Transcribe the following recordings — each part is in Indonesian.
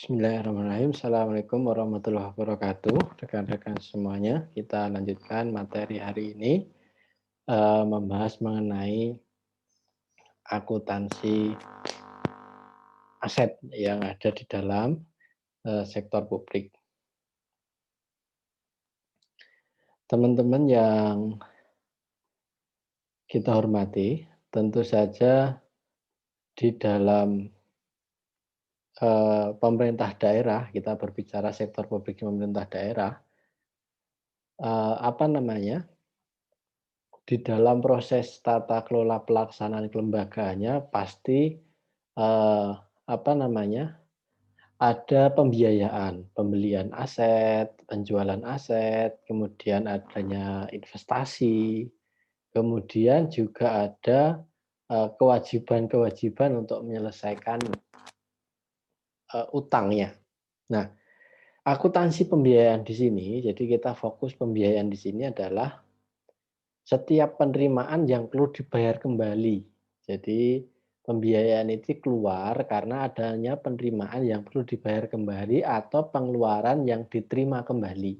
Bismillahirrahmanirrahim. Assalamualaikum warahmatullahi wabarakatuh. Rekan-rekan semuanya, kita lanjutkan materi hari ini membahas mengenai akuntansi aset yang ada di dalam sektor publik. Teman-teman yang kita hormati, tentu saja di dalam pemerintah daerah, kita berbicara sektor publik pemerintah daerah, di dalam proses tata kelola pelaksanaan kelembagaannya pasti eh, ada pembiayaan, pembelian aset, penjualan aset, kemudian adanya investasi, kemudian juga ada kewajiban-kewajiban untuk menyelesaikan utangnya. Nah, akuntansi pembiayaan di sini, jadi kita fokus pembiayaan di sini adalah setiap penerimaan yang perlu dibayar kembali. Jadi pembiayaan itu keluar karena adanya penerimaan yang perlu dibayar kembali atau pengeluaran yang diterima kembali.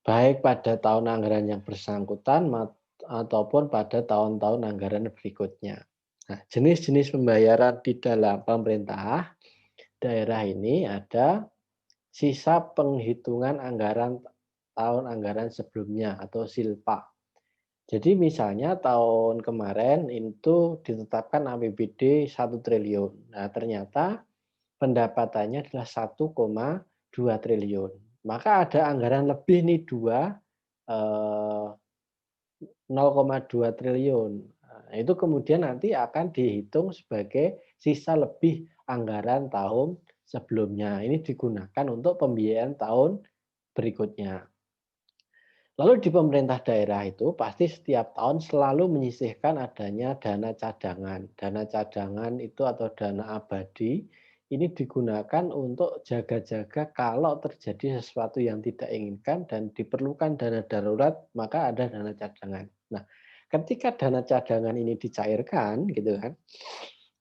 Baik pada tahun anggaran yang bersangkutan ataupun pada tahun-tahun anggaran berikutnya. Nah, jenis-jenis pembayaran di dalam pemerintah daerah ini ada sisa penghitungan anggaran tahun anggaran sebelumnya atau silpa. Jadi misalnya tahun kemarin itu ditetapkan APBD 1 triliun. Nah, ternyata pendapatannya adalah 1,2 triliun. Maka ada anggaran lebih nih 0,2 triliun. Nah, itu kemudian nanti akan dihitung sebagai sisa lebih anggaran tahun sebelumnya. Ini digunakan untuk pembiayaan tahun berikutnya. Lalu di pemerintah daerah itu pasti setiap tahun selalu menyisihkan adanya dana cadangan. Dana cadangan itu atau dana abadi ini digunakan untuk jaga-jaga kalau terjadi sesuatu yang tidak inginkan dan diperlukan dana darurat, maka ada dana cadangan. Nah, ketika dana cadangan ini dicairkan gitu kan,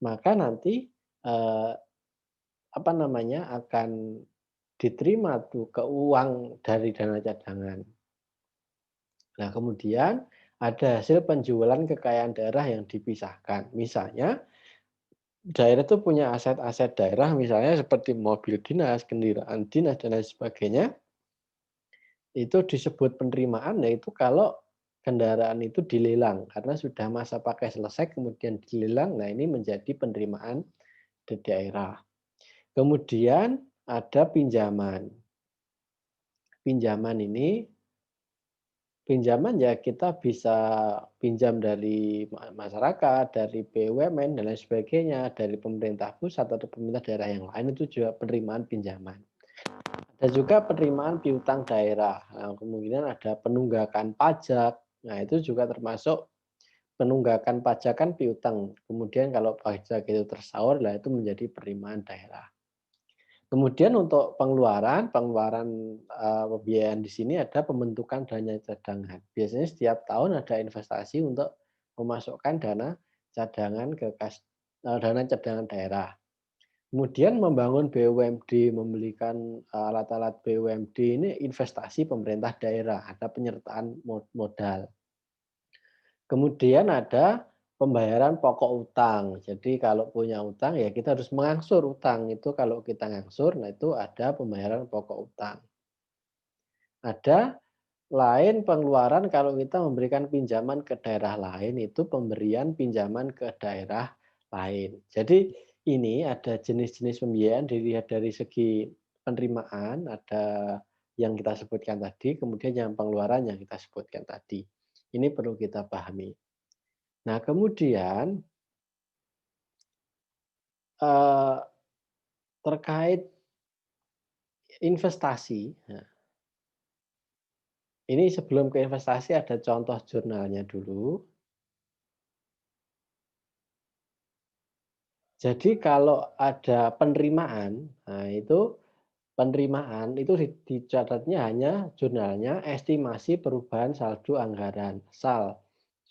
maka nanti eh, akan diterima tuh ke uang dari dana cadangan. Nah, kemudian ada hasil penjualan kekayaan daerah yang dipisahkan. Misalnya, daerah itu punya aset-aset daerah, misalnya seperti mobil dinas, kendaraan dinas, dan lain sebagainya. Itu disebut penerimaan, yaitu kalau kendaraan itu dilelang. Karena sudah masa pakai selesai, kemudian dilelang, nah ini menjadi penerimaan di daerah. Kemudian ada pinjaman. Pinjaman ini Pinjaman ya kita bisa pinjam dari masyarakat, dari BUMN dan lain sebagainya, dari pemerintah pusat atau pemerintah daerah yang lain itu juga penerimaan pinjaman. Ada juga penerimaan piutang daerah. Nah, kemungkinan ada penunggakan pajak. Nah, itu juga termasuk penunggakan pajak kan piutang. Kemudian kalau pajak itu tersaur, lah itu menjadi penerimaan daerah. Kemudian untuk pengeluaran pembiayaan di sini ada pembentukan dana cadangan. Biasanya setiap tahun ada investasi untuk memasukkan dana cadangan dana cadangan daerah. Kemudian membangun BUMD, membelikan alat-alat BUMD ini investasi pemerintah daerah, ada penyertaan modal. Kemudian ada pembayaran pokok utang. Jadi kalau punya utang ya kita harus mengangsur utang. Itu kalau kita ngangsur, nah itu ada pembayaran pokok utang. Ada lain pengeluaran kalau kita memberikan pinjaman ke daerah lain, itu pemberian pinjaman ke daerah lain. Jadi ini ada jenis-jenis pembiayaan dilihat dari segi penerimaan, ada yang kita sebutkan tadi, kemudian yang pengeluaran yang kita sebutkan tadi. Ini perlu kita pahami. Nah, kemudian eh, terkait investasi, nah, ini sebelum ke investasi ada contoh jurnalnya dulu. Jadi kalau ada penerimaan itu dicatatnya hanya jurnalnya estimasi perubahan saldo anggaran, SAL.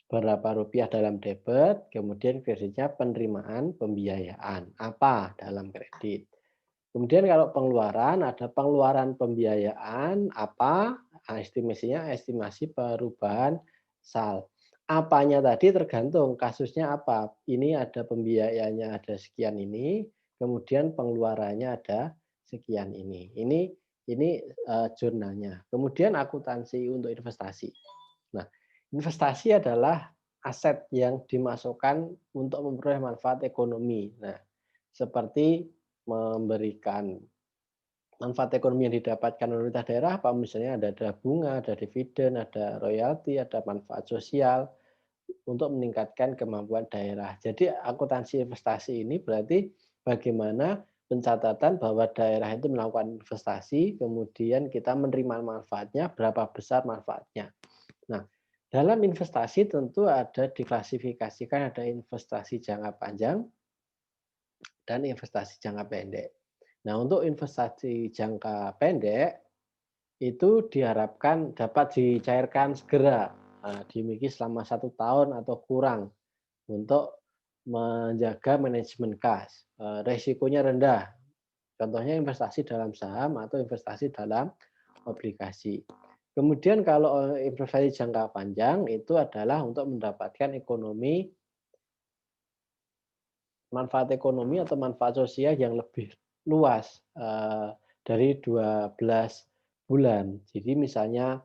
Berapa rupiah dalam debit, kemudian kreditnya penerimaan pembiayaan. Apa dalam kredit? Kemudian kalau pengeluaran, ada pengeluaran pembiayaan apa, estimasinya estimasi perubahan SAL. Apanya tadi tergantung kasusnya apa. Ini ada pembiayaannya ada sekian ini, kemudian pengeluarannya ada sekian ini. Ini jurnalnya. Kemudian akuntansi untuk investasi. Nah, investasi adalah aset yang dimasukkan untuk memperoleh manfaat ekonomi. Nah, seperti memberikan manfaat ekonomi yang didapatkan oleh pemerintah daerah apa misalnya ada bunga, ada dividen, ada royalti, ada manfaat sosial untuk meningkatkan kemampuan daerah. Jadi akuntansi investasi ini berarti bagaimana pencatatan bahwa daerah itu melakukan investasi, kemudian kita menerima manfaatnya, berapa besar manfaatnya. Nah, dalam investasi tentu ada diklasifikasikan ada investasi jangka panjang dan investasi jangka pendek. Nah, untuk investasi jangka pendek itu diharapkan dapat dicairkan segera, dimiliki selama 1 tahun atau kurang untuk menjaga manajemen kas. Resikonya rendah. Contohnya investasi dalam saham atau investasi dalam obligasi. Kemudian kalau investasi jangka panjang itu adalah untuk mendapatkan manfaat ekonomi atau manfaat sosial yang lebih luas dari 12 bulan. Jadi misalnya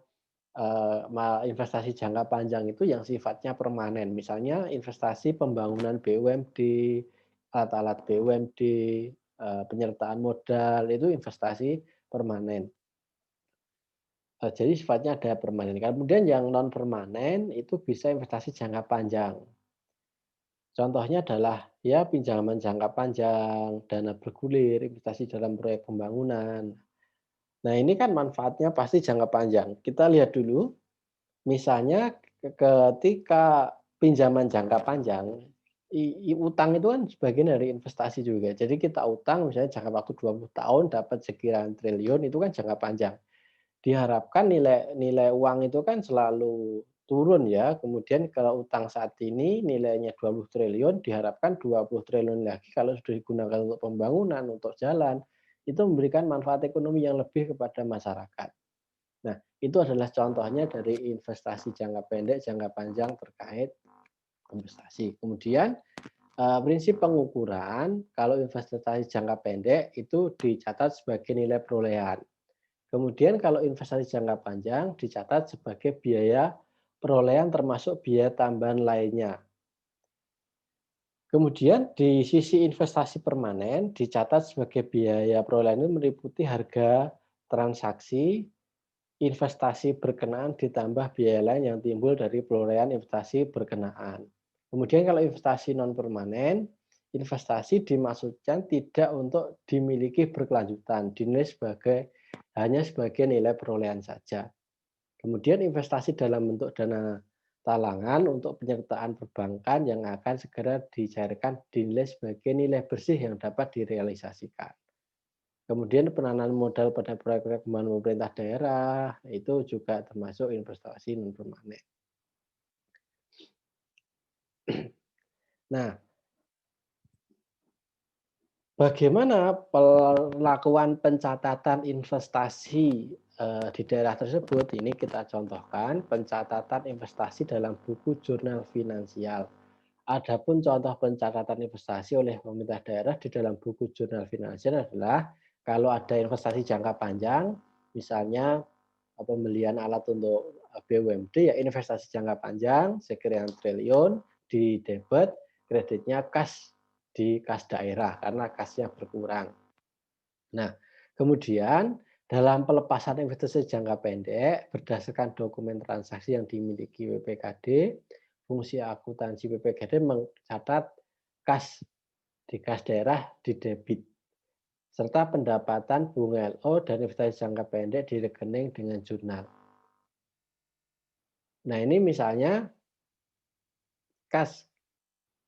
investasi jangka panjang itu yang sifatnya permanen. Misalnya investasi pembangunan BUMD, alat-alat BUMD, penyertaan modal itu investasi permanen. Jadi sifatnya ada permanen. Kemudian yang non permanen itu bisa investasi jangka panjang. Contohnya adalah ya pinjaman jangka panjang, dana bergulir, investasi dalam proyek pembangunan. Nah, ini kan manfaatnya pasti jangka panjang. Kita lihat dulu, misalnya ketika pinjaman jangka panjang, utang itu kan sebagian dari investasi juga. Jadi kita utang misalnya jangka waktu 20 tahun dapat sekian triliun, itu kan jangka panjang. Diharapkan nilai nilai uang itu kan selalu turun ya, kemudian kalau utang saat ini nilainya 20 triliun, diharapkan 20 triliun lagi kalau sudah digunakan untuk pembangunan, untuk jalan, itu memberikan manfaat ekonomi yang lebih kepada masyarakat. Nah, itu adalah contohnya dari investasi jangka pendek, jangka panjang terkait investasi. Kemudian, prinsip pengukuran kalau investasi jangka pendek itu dicatat sebagai nilai perolehan. Kemudian kalau investasi jangka panjang dicatat sebagai biaya perolehan termasuk biaya tambahan lainnya. Kemudian di sisi investasi permanen dicatat sebagai biaya perolehan itu meliputi harga transaksi, investasi berkenaan ditambah biaya lain yang timbul dari perolehan investasi berkenaan. Kemudian kalau investasi non permanen, investasi dimaksudkan tidak untuk dimiliki berkelanjutan, dinilai hanya sebagai nilai perolehan saja. Kemudian investasi dalam bentuk dana talangan untuk penyertaan perbankan yang akan segera dicairkan dinilai sebagai nilai bersih yang dapat direalisasikan. Kemudian penanaman modal pada proyek-proyek pembangunan pemerintah daerah itu juga termasuk investasi non permanen. Nah, bagaimana perlakuan pencatatan investasi di daerah tersebut? Ini kita contohkan pencatatan investasi dalam buku jurnal finansial. Adapun contoh pencatatan investasi oleh pemerintah daerah di dalam buku jurnal finansial adalah kalau ada investasi jangka panjang, misalnya pembelian alat untuk BUMD, ya investasi jangka panjang sekian triliun di debit, kreditnya kas di kas daerah karena kasnya berkurang. Nah, kemudian dalam pelepasan investasi jangka pendek berdasarkan dokumen transaksi yang dimiliki WPKD, fungsi akuntansi WPKD mencatat kas di kas daerah di debit serta pendapatan bunga LO dan investasi jangka pendek di rekening dengan jurnal. Nah, ini misalnya kas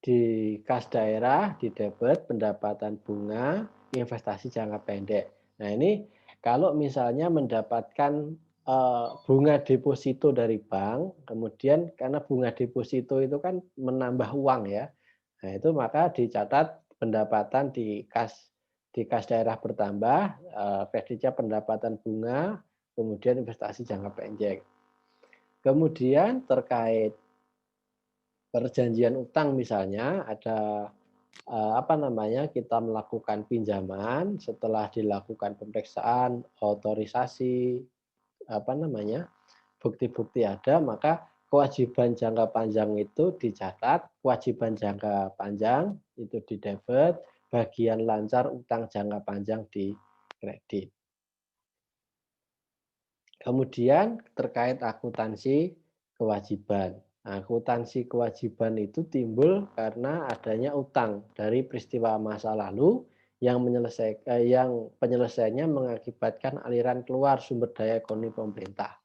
di kas daerah, di debit, pendapatan bunga, investasi jangka pendek. Nah, ini kalau misalnya mendapatkan bunga deposito dari bank, kemudian karena bunga deposito itu kan menambah uang ya. Nah, itu maka dicatat pendapatan di kas Di kas daerah bertambah, kreditnya pendapatan bunga, kemudian investasi jangka pendek. Kemudian terkait perjanjian utang misalnya ada apa namanya, kita melakukan pinjaman setelah dilakukan pemeriksaan, otorisasi, apa namanya, bukti-bukti ada, maka kewajiban jangka panjang itu dicatat, kewajiban jangka panjang itu didebit, bagian lancar utang jangka panjang di kredit. Kemudian terkait akuntansi kewajiban. Nah, akuntansi kewajiban itu timbul karena adanya utang dari peristiwa masa lalu yang penyelesaiannya mengakibatkan aliran keluar sumber daya ekonomi pemerintah.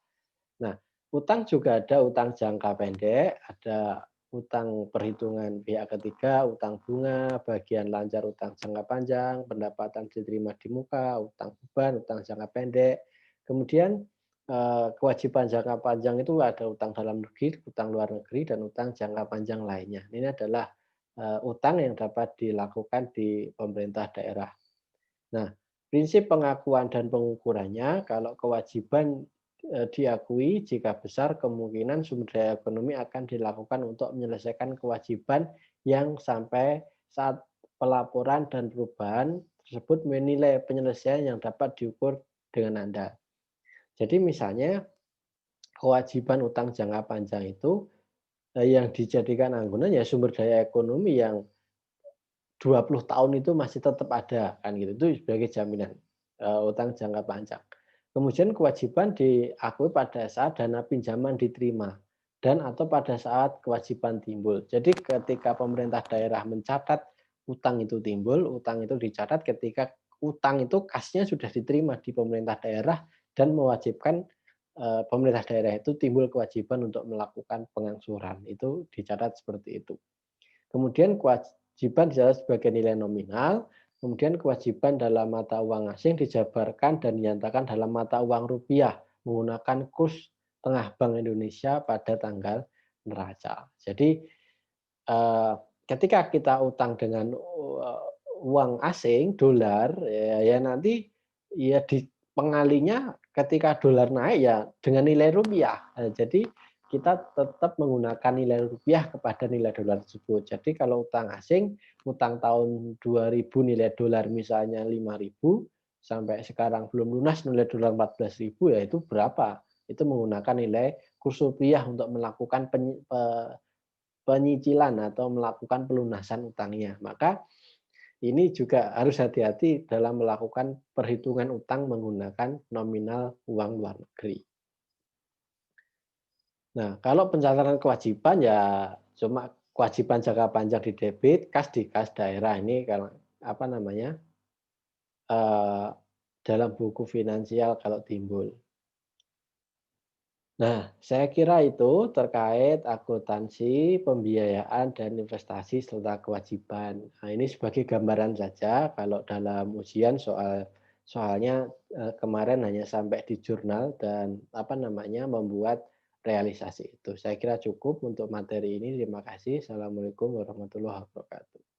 Nah, utang juga ada utang jangka pendek, ada utang perhitungan pihak ketiga, utang bunga, bagian lancar utang jangka panjang, pendapatan diterima di muka, utang beban, utang jangka pendek. Kemudian kewajiban jangka panjang itu ada utang dalam negeri, utang luar negeri, dan utang jangka panjang lainnya. Ini adalah utang yang dapat dilakukan di pemerintah daerah. Nah, prinsip pengakuan dan pengukurannya, kalau kewajiban diakui jika besar kemungkinan sumber daya ekonomi akan dilakukan untuk menyelesaikan kewajiban yang sampai saat pelaporan dan perubahan tersebut menilai penyelesaian yang dapat diukur dengan Anda. Jadi misalnya kewajiban utang jangka panjang itu yang dijadikan agunan ya sumber daya ekonomi yang 20 tahun itu masih tetap ada kan gitu. Itu sebagai jaminan utang jangka panjang. Kemudian kewajiban diakui pada saat dana pinjaman diterima dan atau pada saat kewajiban timbul. Jadi ketika pemerintah daerah mencatat utang itu timbul, utang itu dicatat ketika utang itu kasnya sudah diterima di pemerintah daerah dan mewajibkan pemerintah daerah itu timbul kewajiban untuk melakukan pengangsuran. Itu dicatat seperti itu. Kemudian kewajiban dicatat sebagai nilai nominal, kemudian kewajiban dalam mata uang asing dijabarkan dan dinyatakan dalam mata uang rupiah menggunakan kurs tengah Bank Indonesia pada tanggal neraca. Jadi ketika kita utang dengan uang asing, dolar, ya nanti ya di pengalinya ketika dolar naik ya dengan nilai rupiah. Jadi kita tetap menggunakan nilai rupiah kepada nilai dolar tersebut. Jadi kalau utang asing, utang tahun 2000 nilai dolar misalnya 5.000 sampai sekarang belum lunas nilai dolar 14.000 ya itu berapa? Itu menggunakan nilai kurs rupiah untuk melakukan penyicilan atau melakukan pelunasan utangnya. Maka ini juga harus hati-hati dalam melakukan perhitungan utang menggunakan nominal uang luar negeri. Nah, kalau pencatatan kewajiban ya cuma kewajiban jangka panjang di debit, kas di kas daerah ini kalau apa namanya dalam buku finansial kalau timbul. Nah, saya kira itu terkait akuntansi, pembiayaan, dan investasi serta kewajiban. Nah, ini sebagai gambaran saja kalau dalam ujian soalnya kemarin hanya sampai di jurnal dan apa namanya membuat realisasi itu. Saya kira cukup untuk materi ini. Terima kasih. Assalamualaikum warahmatullahi wabarakatuh.